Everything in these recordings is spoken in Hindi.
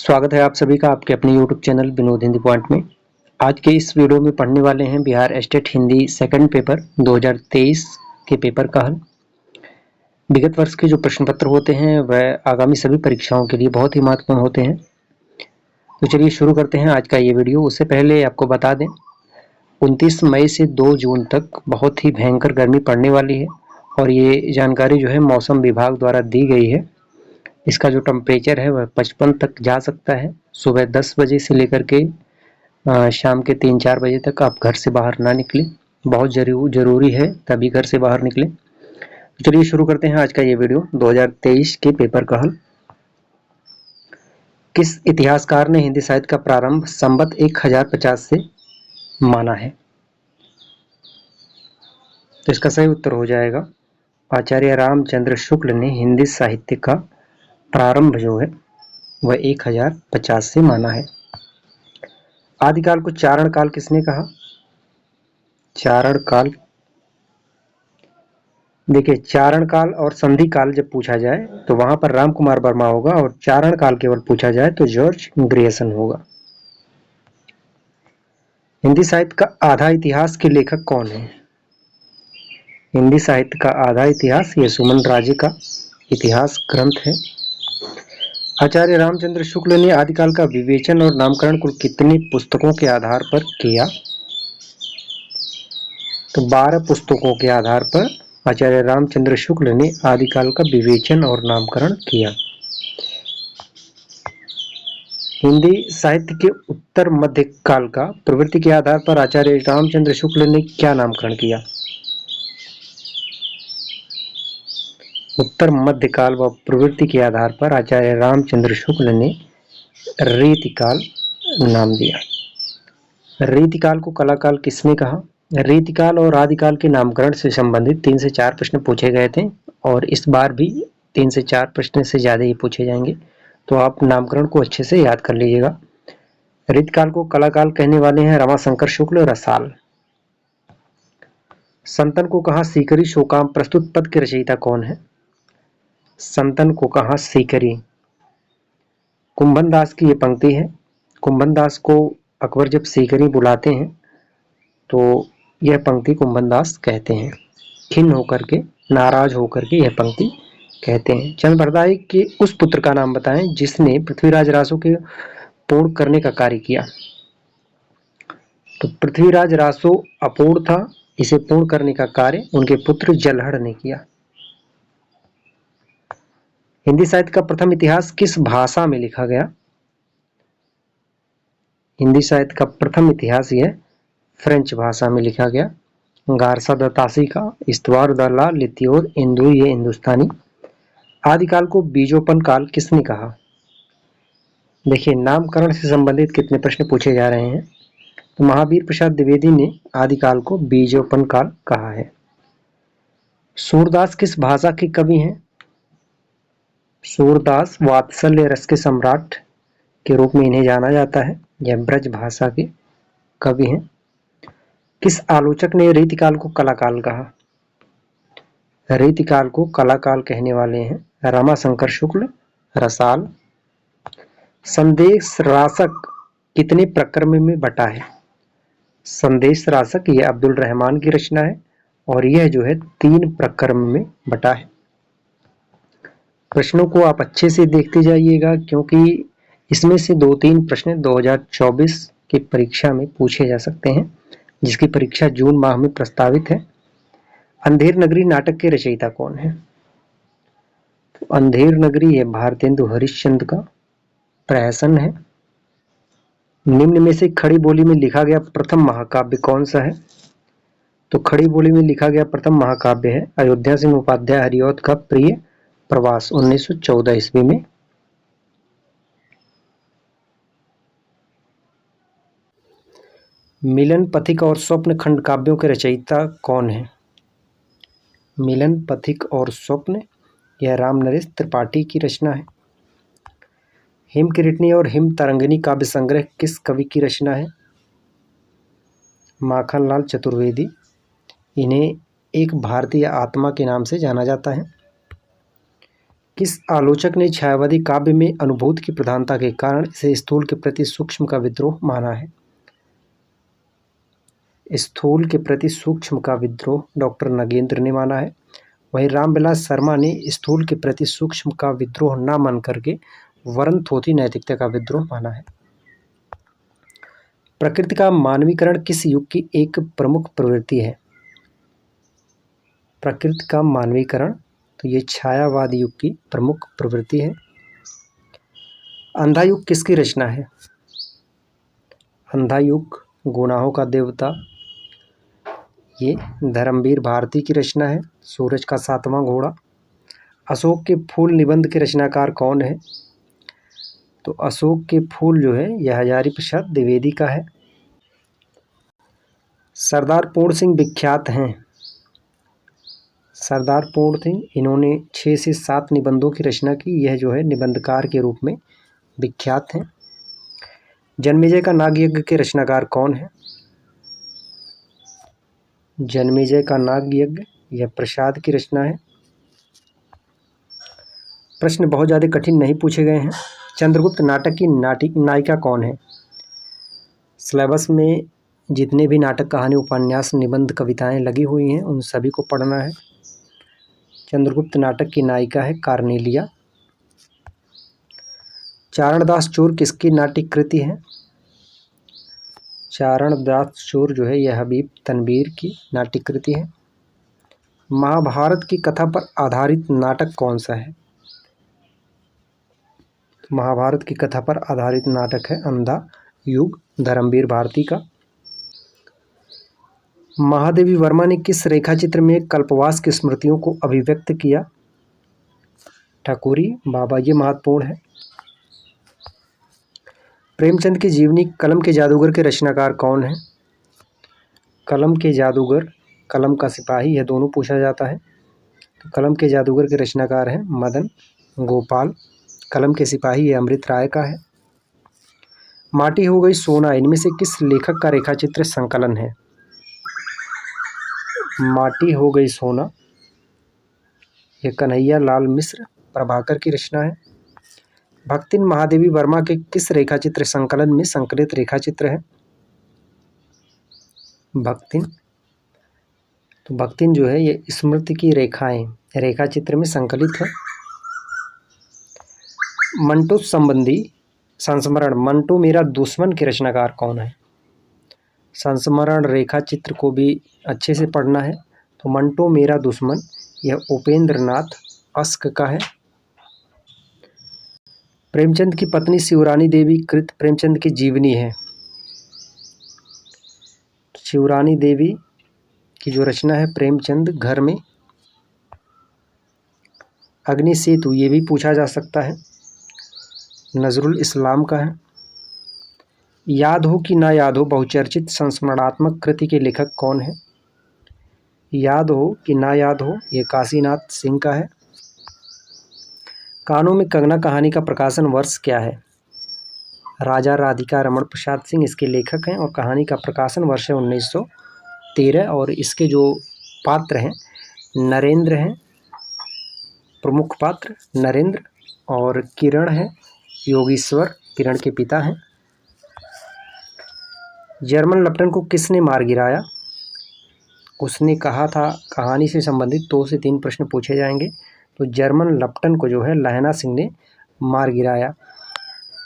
स्वागत है आप सभी का आपके अपने YouTube channel Vinod Hindi point में। आज के इस वीडियो में पढ़ने वाले हैं Bihar state Hindi second paper 2023 के पेपर का हल। विगत वर्ष के जो प्रश्न पत्र होते हैं वह आगामी सभी परीक्षाओं के लिए बहुत ही महत्वपूर्ण होते हैं। तो चलिए शुरू करते हैं आज का ये वीडियो। उससे पहले आपको बता दें 29 मई से 2 जून तक बहुत ही भयंकर गर्मी पड़ने वाली है और ये जानकारी जो है मौसम विभाग द्वारा दी गई है। इसका जो टेम्परेचर है वह 55 तक जा सकता है। सुबह 10 बजे से लेकर के शाम के 3-4 बजे तक आप घर से बाहर ना निकलें, बहुत जरूरी है तभी घर से बाहर निकलें। चलिए शुरू करते हैं आज का ये वीडियो। 2023 के पेपर का हल। किस इतिहासकार ने हिंदी साहित्य का प्रारंभ संवत 1050 से माना है? तो इसका सही उत्तर हो जाएगा आचार्य रामचंद्र शुक्ल ने हिंदी साहित्य का प्रारंभ जो है वह 1050 से माना है। आदिकाल को चारण काल किसने कहा? चारण काल, देखिए चारण काल और संधि काल जब पूछा जाए तो वहां पर राम कुमार वर्मा होगा और चारण काल केवल पूछा जाए तो जॉर्ज ग्रियर्सन होगा। हिंदी साहित्य का आधा इतिहास के लेखक कौन है? हिंदी साहित्य का आधा इतिहास ये सुमन राजे का इतिहास ग्रंथ है। आचार्य रामचंद्र शुक्ल ने आदिकाल का विवेचन और नामकरण कुल कितनी पुस्तकों के आधार पर किया? तो 12 पुस्तकों के आधार पर आचार्य रामचंद्र शुक्ल ने आदिकाल का विवेचन और नामकरण किया। हिंदी साहित्य के उत्तर मध्य काल का प्रवृत्ति के आधार पर आचार्य रामचंद्र शुक्ल ने क्या नामकरण किया? उत्तर मध्य काल व प्रवृत्ति के आधार पर आचार्य रामचंद्र शुक्ल ने रीतिकाल नाम दिया। रीतिकाल को कलाकाल किसने कहा? रीतिकाल और आदिकाल के नामकरण से संबंधित 3 से 4 प्रश्न पूछे गए थे और इस बार भी 3 से 4 प्रश्न से ज्यादा ही पूछे जाएंगे, तो आप नामकरण को अच्छे से याद कर लीजिएगा। रीतिकाल को कलाकाल कहने वाले हैं रमाशंकर शुक्ल रसाल। संतन को कहा सीकरी शोकाम प्रस्तुत पद के रचयिता कौन है? संतन को कहा सीकरी, कुंभन दास की ये पंक्ति है। कुंभन दास को अकबर जब सीकरी बुलाते हैं तो यह पंक्ति कुंभन दास कहते हैं, खिन्न होकर के, नाराज होकर के यह पंक्ति कहते हैं। चंद बरदाई के उस पुत्र का नाम बताएं जिसने पृथ्वीराज रासो के पूर्ण करने का कार्य किया। तो पृथ्वीराज रासो अपूर्ण था, इसे पूर्ण करने का कार्य उनके पुत्र जलहड़ ने किया। हिंदी साहित्य का प्रथम इतिहास किस भाषा में लिखा गया? हिंदी साहित्य का प्रथम इतिहास यह फ्रेंच भाषा में लिखा गया। गारसा द तासी का इस्तवार द ला लित्योर इंदु ये हिंदुस्तानी। आदिकाल को बीजोपन काल किसने कहा? देखिए नामकरण से संबंधित कितने प्रश्न पूछे जा रहे हैं। तो महावीर प्रसाद द्विवेदी ने आदिकाल को बीजोपन काल कहा है। सूरदास किस भाषा के कवि हैं? सूरदास वात्सल्य रस के सम्राट के रूप में इन्हें जाना जाता है। यह ब्रज भाषा के कवि हैं। किस आलोचक ने रीतिकाल को कलाकाल कहा? रीतिकाल को कलाकाल कहने वाले हैं रमाशंकर शुक्ल रसाल। संदेश रासक कितने प्रकरण में बटा है? संदेश रासक यह अब्दुल रहमान की रचना है और यह जो है 3 प्रकरण में बटा है। प्रश्नों को आप अच्छे से देखते जाइएगा क्योंकि इसमें से 2-3 प्रश्न 2024 की परीक्षा में पूछे जा सकते हैं, जिसकी परीक्षा जून माह में प्रस्तावित है। अंधेर नगरी नाटक के रचयिता कौन है? तो अंधेर नगरी यह भारतेंदु हरिश्चंद्र का प्रहसन है। निम्न में से खड़ी बोली में लिखा गया प्रथम महाकाव्य कौन सा है? तो खड़ी बोली में लिखा गया प्रथम महाकाव्य है अयोध्या सिंह उपाध्याय हरिऔध का प्रिय प्रवास 1914 ईस्वी में। मिलन पथिक और स्वप्न खंड काव्यों के रचयिता कौन है? मिलन पथिक और स्वप्न यह राम नरेश त्रिपाठी की रचना है। हिम किरीटनी और हिम तरंगिनी काव्य संग्रह किस कवि की रचना है? माखनलाल चतुर्वेदी। इन्हें एक भारतीय आत्मा के नाम से जाना जाता है। किस आलोचक ने छायावादी काव्य में अनुभूति की प्रधानता के कारण इसे स्थूल के प्रति सूक्ष्म का विद्रोह माना है? स्थूल के प्रति सूक्ष्म का विद्रोह डॉक्टर नगेंद्र ने माना है। वहीं रामविलास शर्मा ने स्थूल के प्रति सूक्ष्म का विद्रोह न मान करके वरन थोथी नैतिकता का विद्रोह माना है। प्रकृति का मानवीकरण किस युग की एक प्रमुख प्रवृत्ति है? प्रकृति का मानवीकरण तो ये छायावाद युग की प्रमुख प्रवृत्ति है। अंधा युग किसकी रचना है? अंधा युग गुनाहों का देवता ये धर्मवीर भारती की रचना है। सूरज का सातवां घोड़ा। अशोक के फूल निबंध के रचनाकार कौन है? तो अशोक के फूल जो है यह हजारी प्रसाद द्विवेदी का है। सरदार पूर्ण सिंह विख्यात हैं। सरदार पूर्ण सिंह इन्होंने 6 से 7 निबंधों की रचना की। यह जो है निबंधकार के रूप में विख्यात हैं। जन्मेजय का नागयज्ञ के रचनाकार कौन है? जन्मेजय का नागयज्ञ यह प्रसाद की रचना है। प्रश्न बहुत ज़्यादा कठिन नहीं पूछे गए हैं। चंद्रगुप्त नाटक की नायिका कौन है? सिलेबस में जितने भी नाटक, कहानी, उपन्यास, निबंध, कविताएं लगी हुई हैं उन सभी को पढ़ना है। चंद्रगुप्त नाटक की नायिका है कार्नेलिया। चारणदास चोर किसकी नाट्य कृति है? चारणदास चोर जो है यह हबीब तनवीर की नाट्य कृति है। महाभारत की कथा पर आधारित नाटक कौन सा है? महाभारत की कथा पर आधारित नाटक है अंधा युग धर्मवीर भारती का। महादेवी वर्मा ने किस रेखाचित्र में कल्पवास की स्मृतियों को अभिव्यक्त किया? ठकुरी बाबा, ये महत्वपूर्ण है। प्रेमचंद की जीवनी कलम के जादूगर के रचनाकार कौन है? कलम के जादूगर, कलम का सिपाही, यह दोनों पूछा जाता है। तो कलम के जादूगर के रचनाकार हैं मदन गोपाल। कलम के सिपाही ये अमृत राय का है। माटी हो गई सोना इनमें से किस लेखक का रेखाचित्र संकलन है? माटी हो गई सोना यह कन्हैया लाल मिश्र प्रभाकर की रचना है। भक्तिन महादेवी वर्मा के किस रेखाचित्र संकलन में संकलित रेखाचित्र है? भक्तिन, तो भक्तिन जो है ये स्मृति की रेखाएं रेखाचित्र में संकलित है। मंटो संबंधी संस्मरण मंटो मेरा दुश्मन के रचनाकार कौन है? संस्मरण रेखाचित्र को भी अच्छे से पढ़ना है। तो मंटो मेरा दुश्मन यह उपेंद्र नाथ अस्क का है। प्रेमचंद की पत्नी शिवरानी देवी कृत प्रेमचंद की जीवनी है। शिवरानी देवी की जो रचना है प्रेमचंद घर में। अग्नि सेतु ये भी पूछा जा सकता है, नजरुल इस्लाम का है। याद हो कि ना याद हो बहुचर्चित संस्मरणात्मक कृति के लेखक कौन है? याद हो कि ना याद हो ये काशीनाथ सिंह का है। कानों में कंगना कहानी का प्रकाशन वर्ष क्या है? राजा राधिका रमण प्रसाद सिंह इसके लेखक हैं और कहानी का प्रकाशन वर्ष है 1913। और इसके जो पात्र हैं नरेंद्र हैं, प्रमुख पात्र नरेंद्र, और किरण है योगीश्वर, किरण के पिता हैं। जर्मन लेफ्टिनेंट को किसने मार गिराया? उसने कहा था, कहानी से संबंधित 2 से 3 प्रश्न पूछे जाएंगे। तो जर्मन लेफ्टिनेंट को जो है लहना सिंह ने मार गिराया।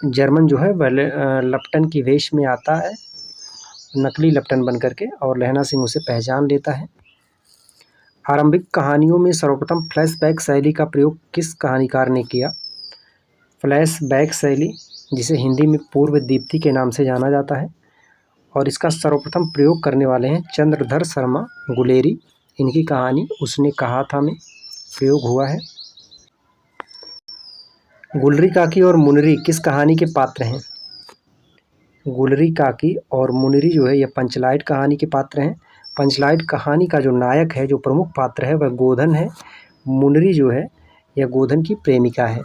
जर्मन जो है वह लेफ्टिनेंट की वेश में आता है, नकली लेफ्टिनेंट बन करके, और लहना सिंह उसे पहचान लेता है। आरंभिक कहानियों में सर्वप्रथम फ्लैशबैक शैली का प्रयोग किस कहानीकार ने किया? फ्लैशबैक शैली, जिसे हिंदी में पूर्व दीप्ति के नाम से जाना जाता है, और इसका सर्वप्रथम प्रयोग करने वाले हैं चंद्रधर शर्मा गुलेरी। इनकी कहानी उसने कहा था में प्रयोग हुआ है। गुलरी काकी और मुनरी किस कहानी के पात्र हैं? गुलरी काकी और मुनरी जो है यह पंचलाइट कहानी के पात्र हैं। पंचलाइट कहानी का जो नायक है, जो प्रमुख पात्र है, वह गोधन है। मुनरी जो है यह गोधन की प्रेमिका है।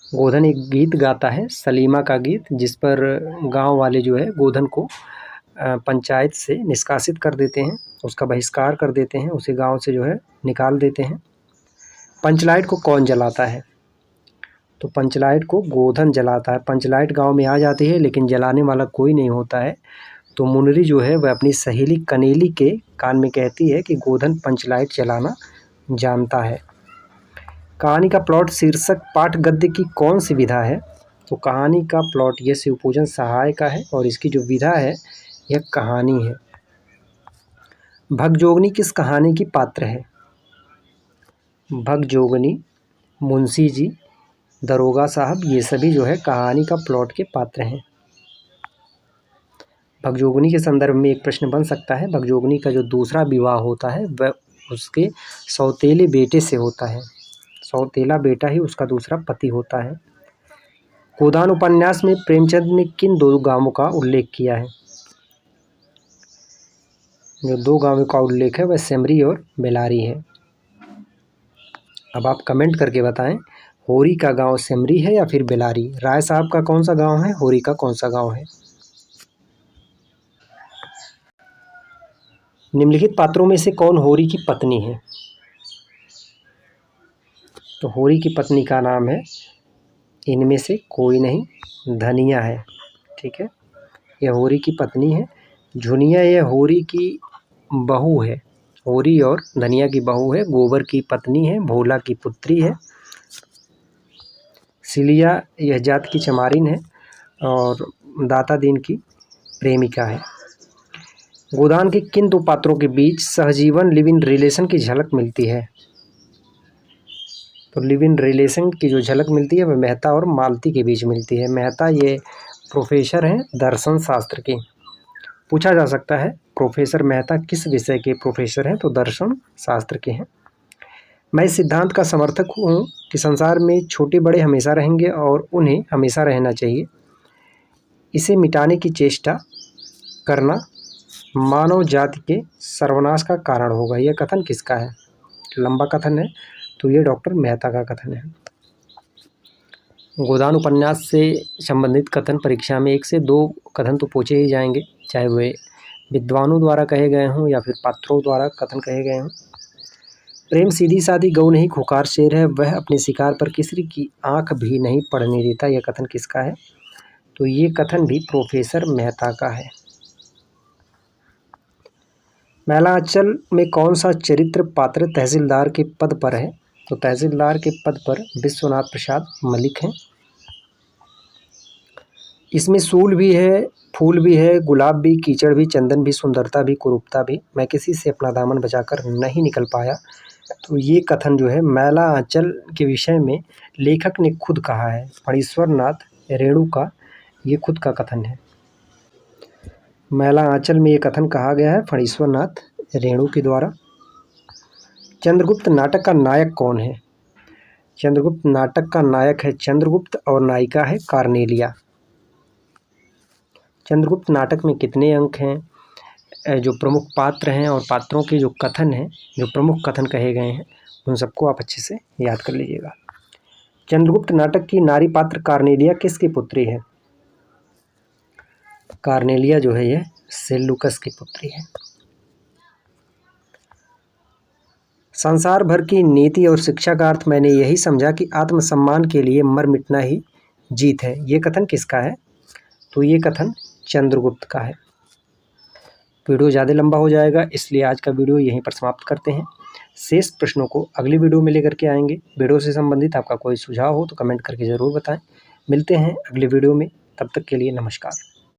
गोधन एक गीत गाता है, सलीमा का गीत, जिस पर गांव वाले जो है गोधन को पंचायत से निष्कासित कर देते हैं, उसका बहिष्कार कर देते हैं, उसे गांव से जो है निकाल देते हैं। पंचलाइट को कौन जलाता है? तो पंचलाइट को गोधन जलाता है। पंचलाइट गांव में आ जाती है लेकिन जलाने वाला कोई नहीं होता है, तो मुनरी जो है वह अपनी सहेली कनेली के कान में कहती है कि गोधन पंचलाइट जलाना जानता है। कहानी का प्लॉट शीर्षक पाठ गद्य की कौन सी विधा है? तो कहानी का प्लॉट यह शिवपूजन सहाय का है और इसकी जो विधा है यह कहानी है। भगजोगनी किस कहानी की पात्र है? भगजोगनी, मुंशी जी, दरोगा साहब, ये सभी जो है कहानी का प्लॉट के पात्र हैं। भगजोगनी के संदर्भ में एक प्रश्न बन सकता है, भगजोगनी का जो दूसरा विवाह होता है वह उसके सौतेले बेटे से होता है। सौतेला बेटा ही उसका दूसरा पति होता है। गोदान उपन्यास में प्रेमचंद ने किन दो गांवों का उल्लेख किया है? जो दो गांवों का उल्लेख है वह सेमरी और बेलारी है। अब आप कमेंट करके बताएं, होरी का गांव सेमरी है या फिर बेलारी? राय साहब का कौन सा गांव है, होरी का कौन सा गांव है? निम्नलिखित पात्रों में से कौन होरी की पत्नी है? तो होरी की पत्नी का नाम है, इनमें से कोई नहीं, धनिया है। ठीक है, यह होरी की पत्नी है। झुनिया यह होरी की बहू है। होरी और धनिया की बहू है। गोबर की पत्नी है। भोला की पुत्री है। सिलिया यह जात की चमारिन है और दाता दीन की प्रेमिका है। गोदान के किन दो पात्रों के बीच सहजीवन लिव इन रिलेशन की झलक मिलती है? तो लिव इन रिलेशन की जो झलक मिलती है वह मेहता और मालती के बीच मिलती है। मेहता ये प्रोफेसर हैं दर्शन शास्त्र के। पूछा जा सकता है प्रोफेसर मेहता किस विषय के प्रोफेसर हैं? तो दर्शन शास्त्र के हैं। मैं इस सिद्धांत का समर्थक हूँ कि संसार में छोटे बड़े हमेशा रहेंगे और उन्हें हमेशा रहना चाहिए। इसे मिटाने की चेष्टा करना मानव जाति के सर्वनाश का कारण होगा। यह कथन किसका है? लंबा कथन है, तो ये डॉक्टर मेहता का कथन है। गोदान उपन्यास से संबंधित कथन परीक्षा में 1 से 2 कथन तो पूछे ही जाएंगे, चाहे वे विद्वानों द्वारा कहे गए हों या फिर पात्रों द्वारा कथन कहे गए हों। प्रेम सीधी सादी गऊ नहीं खुकार शेर है, वह अपने शिकार पर किसी की आंख भी नहीं पड़ने देता। यह कथन किसका है? तो ये कथन भी प्रोफेसर मेहता का है। मैलांचल में कौन सा चरित्र पात्र तहसीलदार के पद पर है? तो तहसीलदार के पद पर विश्वनाथ प्रसाद मलिक हैं। इसमें सूल भी है, फूल भी है, गुलाब भी, कीचड़ भी, चंदन भी, सुंदरता भी, कुरूपता भी, मैं किसी से अपना दामन बचाकर नहीं निकल पाया। तो ये कथन जो है मैलांचल के विषय में लेखक ने खुद कहा है। फणीश्वर नाथ रेणु का ये खुद का कथन है। मैलांचल में ये कथन कहा गया है फणीश्वर नाथ रेणु के द्वारा। चंद्रगुप्त नाटक का नायक कौन है? चंद्रगुप्त नाटक का नायक है चंद्रगुप्त और नायिका है कार्नेलिया। चंद्रगुप्त नाटक में कितने अंक हैं? जो प्रमुख पात्र हैं और पात्रों के जो कथन हैं, जो प्रमुख कथन कहे गए हैं, उन सबको आप अच्छे से याद कर लीजिएगा। चंद्रगुप्त नाटक की नारी पात्र कार्नेलिया किसकी पुत्री है? कार्नेलिया जो है यह सेल्यूकस की पुत्री है। संसार भर की नीति और शिक्षा का अर्थ मैंने यही समझा कि आत्मसम्मान के लिए मर मिटना ही जीत है। ये कथन किसका है? तो ये कथन चंद्रगुप्त का है। वीडियो ज़्यादा लंबा हो जाएगा, इसलिए आज का वीडियो यहीं पर समाप्त करते हैं। शेष प्रश्नों को अगली वीडियो में लेकर के आएंगे। वीडियो से संबंधित आपका कोई सुझाव हो तो कमेंट करके ज़रूर बताएं। मिलते हैं अगली वीडियो में, तब तक के लिए नमस्कार।